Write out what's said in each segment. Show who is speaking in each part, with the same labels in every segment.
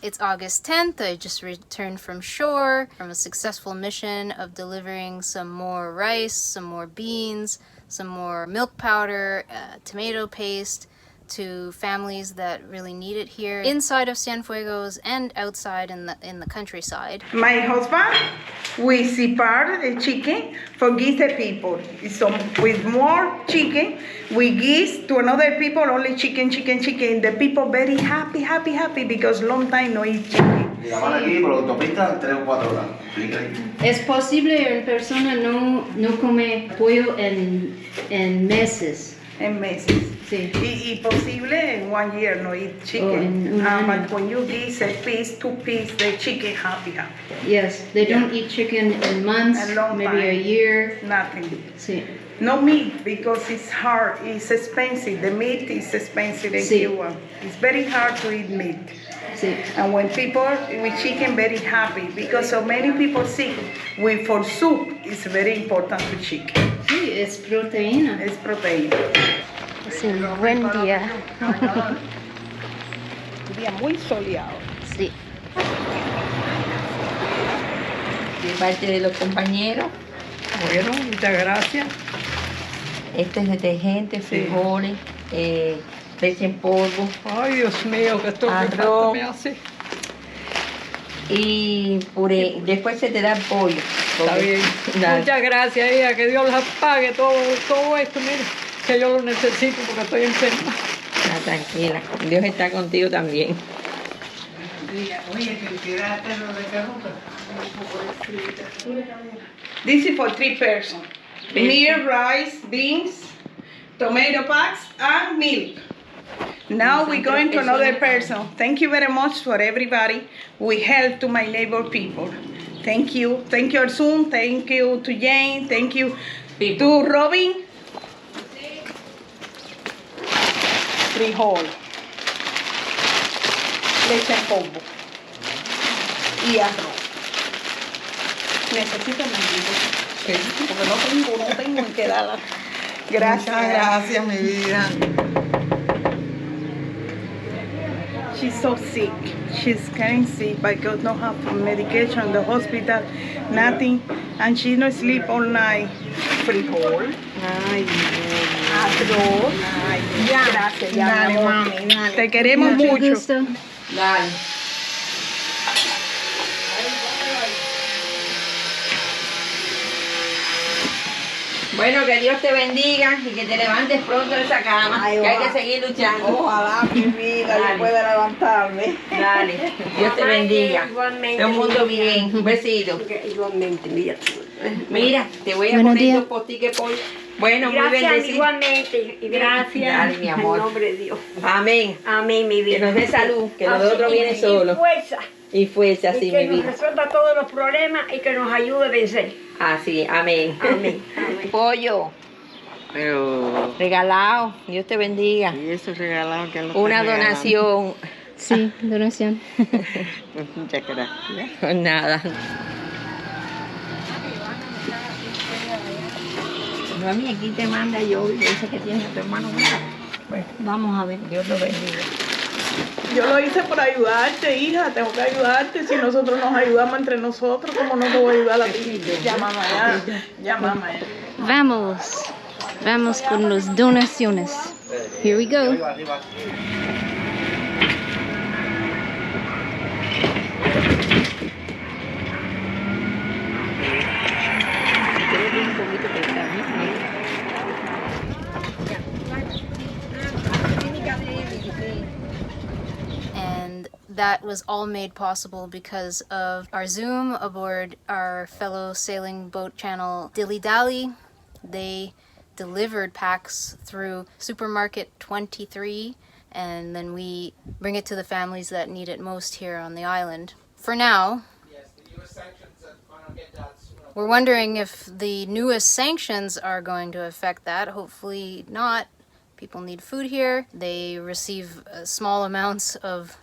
Speaker 1: It's August 10th. I just returned from shore from a successful mission of delivering some more rice, some more beans, some more milk powder, tomato paste to families that really need it here inside of Cienfuegos and outside in the countryside.
Speaker 2: My husband, we separate the chicken for give the people. So with more chicken, we give to another people only chicken. The people very happy because long time no eat chicken.
Speaker 1: Es posible una persona no come pollo en meses.
Speaker 2: En meses.
Speaker 1: Sí.
Speaker 2: Y posible in 1 year no eat chicken. But when you give a piece, 2 pieces, the chicken happy.
Speaker 1: Yes, they don't eat chicken in months, maybe
Speaker 2: time.
Speaker 1: a year.
Speaker 2: Nothing.
Speaker 1: Sí.
Speaker 2: No meat because it's hard, it's expensive. The meat is expensive in Cuba. It's very hard to eat meat.
Speaker 1: Sí.
Speaker 2: And when people with chicken very happy because so many people sick for soup it's very important to chicken.
Speaker 1: Sí, es proteína.
Speaker 2: Es proteína.
Speaker 1: Es un buen día.
Speaker 2: Un día muy soleado.
Speaker 1: Sí.
Speaker 3: De parte de los compañeros.
Speaker 2: Bueno, muchas gracias.
Speaker 3: Este es detergente, frijoles, leche en polvo.
Speaker 2: Ay, Dios mío, que esto
Speaker 3: arroz,
Speaker 2: me hace.
Speaker 3: Y puré. Después se te da el pollo.
Speaker 2: Está bien.
Speaker 3: Dale.
Speaker 2: Muchas gracias, hija. Que Dios las pague todo esto. Mira, que yo lo necesito porque estoy enferma.
Speaker 3: Tranquila. Dios está contigo también.
Speaker 2: Oye, que quedaste lo de cajuca. This is for 3 persons. Meal, rice, beans, tomato packs, and milk. Now we're going to another person. Thank you very much for everybody. We help to my neighbor people. Thank you. Thank you, Arsun. Thank you to Jane. Thank you to Robin. Frijol. Leche en polvo. Y arroz. Necesito manguito. Porque no tengo en qué darla. Gracias.
Speaker 4: Muchas gracias, mi vida.
Speaker 2: She's so sick. She's getting sick because no have medication in the hospital, nothing, and she no sleep all night. Frijol.
Speaker 4: Ay,
Speaker 2: Arroz. Ay,
Speaker 4: ya.
Speaker 2: Gracias, ya,
Speaker 4: Dale,
Speaker 2: mi amor.
Speaker 4: mami, dale.
Speaker 2: Te queremos mucho.
Speaker 3: Dale. Bueno, que Dios te bendiga y que te levantes pronto de esa cama.
Speaker 4: Ay,
Speaker 3: que hay
Speaker 4: va.
Speaker 3: que seguir luchando.
Speaker 4: Ojalá mi vida
Speaker 3: Dale.
Speaker 4: yo pueda levantarme.
Speaker 3: Dale. Dios te bendiga.
Speaker 4: Igualmente.
Speaker 3: Todo el mundo bien. Un besito.
Speaker 4: Igualmente, mira.
Speaker 3: Mira, te voy a
Speaker 1: Buenos
Speaker 3: poner
Speaker 1: días.
Speaker 3: 2 postiques por... Bueno, muy
Speaker 4: Gracias,
Speaker 3: bendecido.
Speaker 4: igualmente. Y gracias.
Speaker 3: Dale, mi amor.
Speaker 4: En nombre de Dios.
Speaker 3: Amén.
Speaker 4: Amén, mi vida.
Speaker 3: Que nos dé salud, que lo
Speaker 4: Así,
Speaker 3: otro viene
Speaker 4: y
Speaker 3: solo.
Speaker 4: fuerza.
Speaker 3: Y fuerza,
Speaker 4: Y
Speaker 3: así,
Speaker 4: que
Speaker 3: mi
Speaker 4: nos
Speaker 3: vida.
Speaker 4: resuelva todos los problemas y que nos ayude a vencer.
Speaker 3: Así, amén.
Speaker 4: Amén. Amén.
Speaker 3: Pollo,
Speaker 4: Pero...
Speaker 3: regalado. Dios te bendiga.
Speaker 4: Y eso regalado que lo está
Speaker 3: Una
Speaker 4: regalando.
Speaker 3: donación.
Speaker 1: Sí, donación.
Speaker 4: Muchas gracias.
Speaker 3: Pues nada. Mami, aquí te manda yo y dice que tienes a tu hermano. Pues vamos a ver, Dios lo bendiga.
Speaker 2: Yo lo hice por ayudarte, hija. Tengo que ayudarte. Si nosotros nos ayudamos entre nosotros, ¿cómo no te voy a ayudar a ti? Ya, mamá, ya, mamá.
Speaker 1: Vamos con las donaciones. Here we go. And that was all made possible because of our Zoom aboard our fellow sailing boat channel Dilly-Dally. They delivered packs through Supermarket 23, and then we bring it to the families that need it most here on the island. For now, we're wondering if the newest sanctions are going to affect that. Hopefully not. People need food here. They receive small amounts of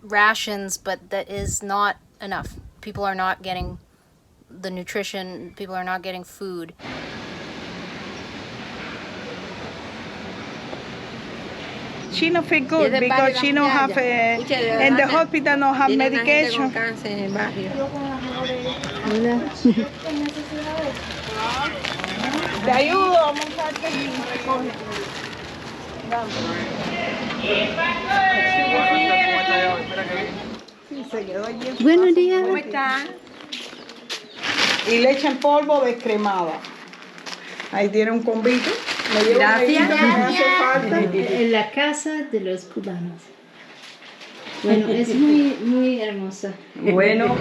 Speaker 1: rations, but that is not enough. People are not getting the nutrition. People are not getting food.
Speaker 2: she not feel good
Speaker 3: Es del barrio
Speaker 2: because she
Speaker 3: La
Speaker 2: don't have
Speaker 3: Muralla. Escuche, de
Speaker 2: in the
Speaker 3: verdad que
Speaker 2: hospital don't have
Speaker 3: tiene una gente
Speaker 2: medication.
Speaker 3: con cáncer en el barrio.
Speaker 1: Hola.
Speaker 2: Te ayudo a montarte y recoge. Sí, se quedó allí en su
Speaker 1: Buenos
Speaker 2: casa.
Speaker 1: días.
Speaker 3: ¿Cómo está?
Speaker 2: Y le echan polvo descremada. Ahí tiene un convito. Me llevo un
Speaker 3: Gracias.
Speaker 2: dedito que me hace falta.
Speaker 1: En la casa de los cubanos. Bueno, es muy hermosa.
Speaker 3: Bueno.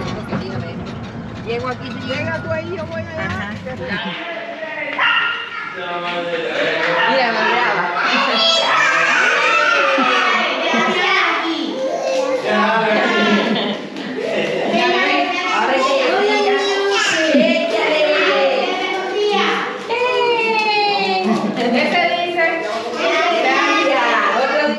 Speaker 3: Llego aquí,
Speaker 2: Llega tú ahí, yo voy allá.
Speaker 3: Mira, me graba.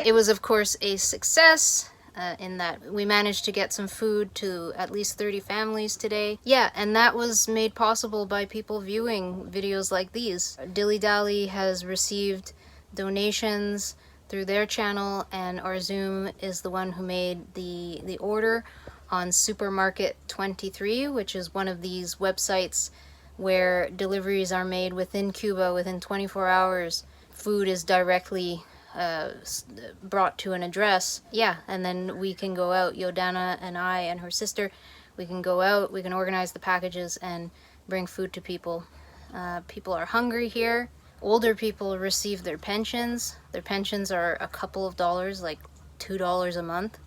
Speaker 1: It was, of course, a success in that we managed to get some food to at least 30 families today. Yeah, and that was made possible by people viewing videos like these. Dilly-Dally has received donations through their channel, and our Zoom is the one who made the order on Supermarket 23, which is one of these websites where deliveries are made within Cuba within 24 hours. Food is directly brought to an address. Yeah, and then we can go out, Yodana and I and her sister, we can go out, we can organize the packages and bring food to people. People are hungry here. Older people receive their pensions. Their pensions are a couple of dollars, like $2 a month.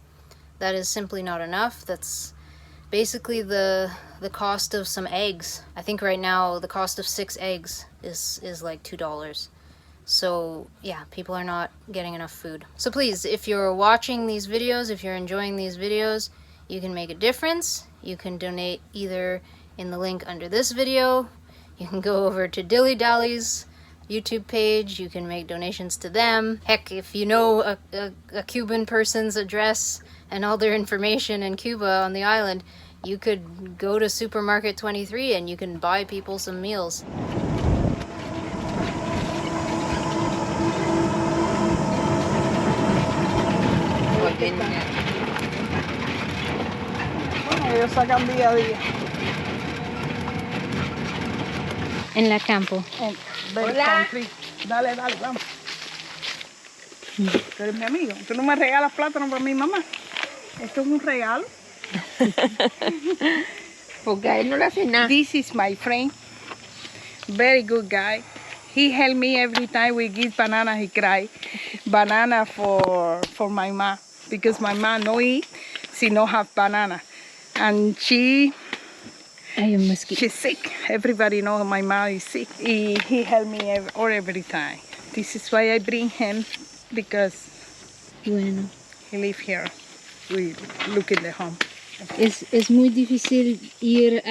Speaker 1: That is simply not enough. That's basically the cost of some eggs. I think right now the cost of 6 eggs is like $2. So yeah, people are not getting enough food. So please, if you're watching these videos, if you're enjoying these videos, you can make a difference. You can donate either in the link under this video. You can go over to Dilly-Dally's YouTube page. You can make donations to them. Heck, if you know a Cuban person's address and all their information in Cuba on the island, you could go to Supermarket 23 and you can buy people some meals.
Speaker 2: Bueno, ellos sacan día a día.
Speaker 1: En la campo.
Speaker 3: Hola.
Speaker 2: Country. Dale, vamos. Tú eres mi amigo. Tú no me regalas plátano para mi mamá. Esto es un regalo.
Speaker 3: Porque a él no le hace nada.
Speaker 2: This is my friend. Very good guy. He help me every time we give banana. He cry banana for my mom because my mom no eat. She no have banana, and she's sick. Everybody know my mom is sick. He help me every time. This is why I bring him because
Speaker 1: Bueno.
Speaker 2: he live here. We look in the home.
Speaker 1: Es muy difícil ir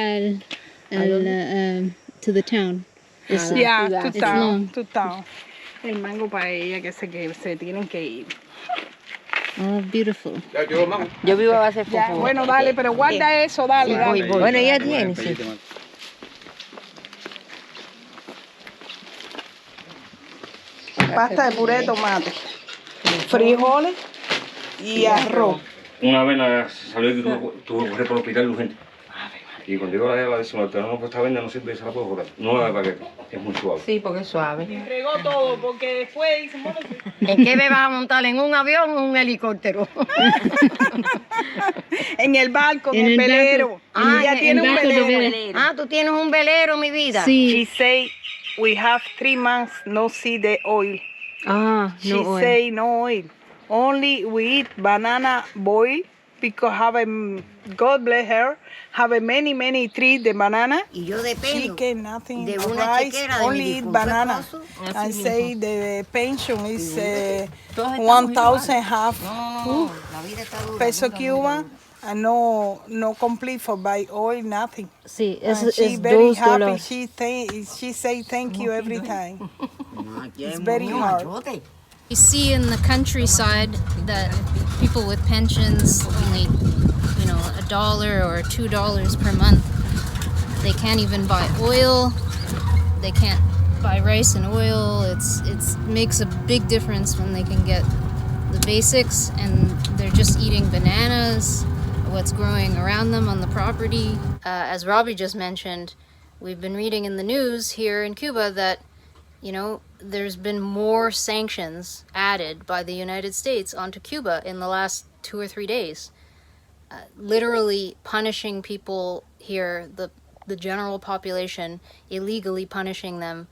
Speaker 1: to the town.
Speaker 2: Yeah, to
Speaker 1: It's long.
Speaker 2: town. El mango para ella que se tienen que ir.
Speaker 1: Oh, beautiful.
Speaker 3: Yo vivo a base de
Speaker 2: Ya,
Speaker 3: fufu.
Speaker 2: bueno, dale, pero guarda eso, dale, dale.
Speaker 3: Bueno, ella tiene, sí.
Speaker 2: Pasta de puré de tomate, frijoles y arroz.
Speaker 5: Una vena salió que tuvo que correr por el hospital urgente. Y cuando llegó la décima, no, pues esta venda no sirve, se la puedo botar. No la de paquete, es muy suave.
Speaker 3: Sí, porque es suave.
Speaker 2: Entregó todo, porque después dice, bueno,
Speaker 3: ¿En qué me vas a montar? ¿En un avión o en un helicóptero?
Speaker 2: en el barco, en el
Speaker 1: el
Speaker 2: velero.
Speaker 1: barco.
Speaker 2: Ella tiene un
Speaker 1: barco de
Speaker 2: velero.
Speaker 1: velero.
Speaker 3: Ah, tú tienes un velero, mi vida.
Speaker 2: She say, we have 3 months no see the oil.
Speaker 3: Ah,
Speaker 2: She say no oil. Only we eat banana boil because God bless her, have many trees de banana.
Speaker 3: Y yo dependo
Speaker 2: Chicken, nothing,
Speaker 3: de una
Speaker 2: rice,
Speaker 3: chequera de mi
Speaker 2: only eat
Speaker 3: difunto
Speaker 2: banana.
Speaker 3: esposo.
Speaker 2: I say the pension is
Speaker 3: Todos estamos
Speaker 2: 1,000 half
Speaker 3: No, la vida está dura.
Speaker 2: peso Cuban, and no complete for buy oil, nothing.
Speaker 1: Sí,
Speaker 2: And she very happy. She say thank you every time. It's very hard.
Speaker 1: We see in the countryside that people with pensions only, $1 or $2 per month. They can't even buy oil. They can't buy rice and oil. It makes a big difference when they can get the basics, and they're just eating bananas, what's growing around them on the property. As Robbie just mentioned, we've been reading in the news here in Cuba that, you know, there's been more sanctions added by the United States onto Cuba in the last 2 or 3 days. Literally punishing people here, the general population, illegally punishing them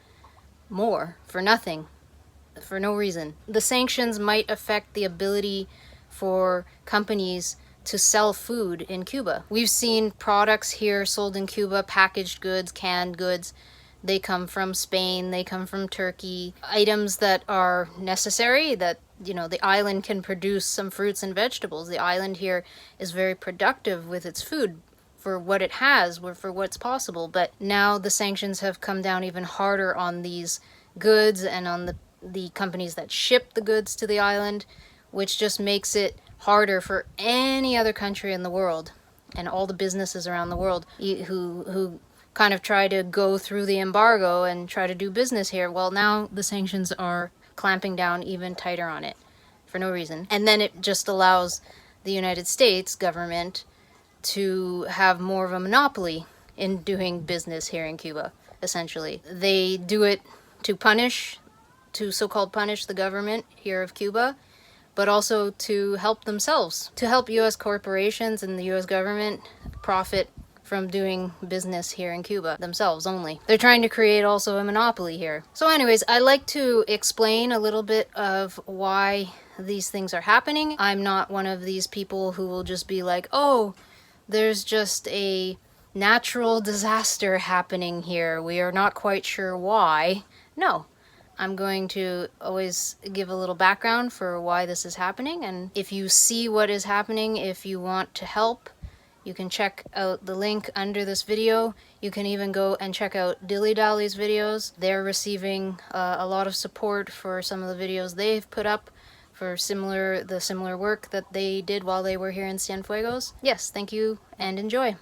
Speaker 1: more for nothing, for no reason. The sanctions might affect the ability for companies to sell food in Cuba. We've seen products here sold in Cuba, packaged goods, canned goods. They come from Spain, they come from Turkey. Items that are necessary, that, you know, the island can produce some fruits and vegetables. The island here is very productive with its food for what it has, for what's possible. But now the sanctions have come down even harder on these goods and on the companies that ship the goods to the island, which just makes it harder for any other country in the world and all the businesses around the world who kind of try to go through the embargo and try to do business here. Well, now the sanctions are clamping down even tighter on it for no reason. And then it just allows the United States government to have more of a monopoly in doing business here in Cuba, essentially. They do it to punish, to so-called punish the government here of Cuba, but also to help themselves, to help U.S. corporations and the U.S. government profit from doing business here in Cuba themselves only. They're trying to create also a monopoly here. So anyways, I like to explain a little bit of why these things are happening. I'm not one of these people who will just be like, oh, there's just a natural disaster happening here. We are not quite sure why. No. I'm going to always give a little background for why this is happening, and if you see what is happening, if you want to help, you can check out the link under this video. You can even go and check out Dilly-Dally's videos. They're receiving a lot of support for some of the videos they've put up for the similar work that they did while they were here in Cienfuegos. Yes, thank you and enjoy.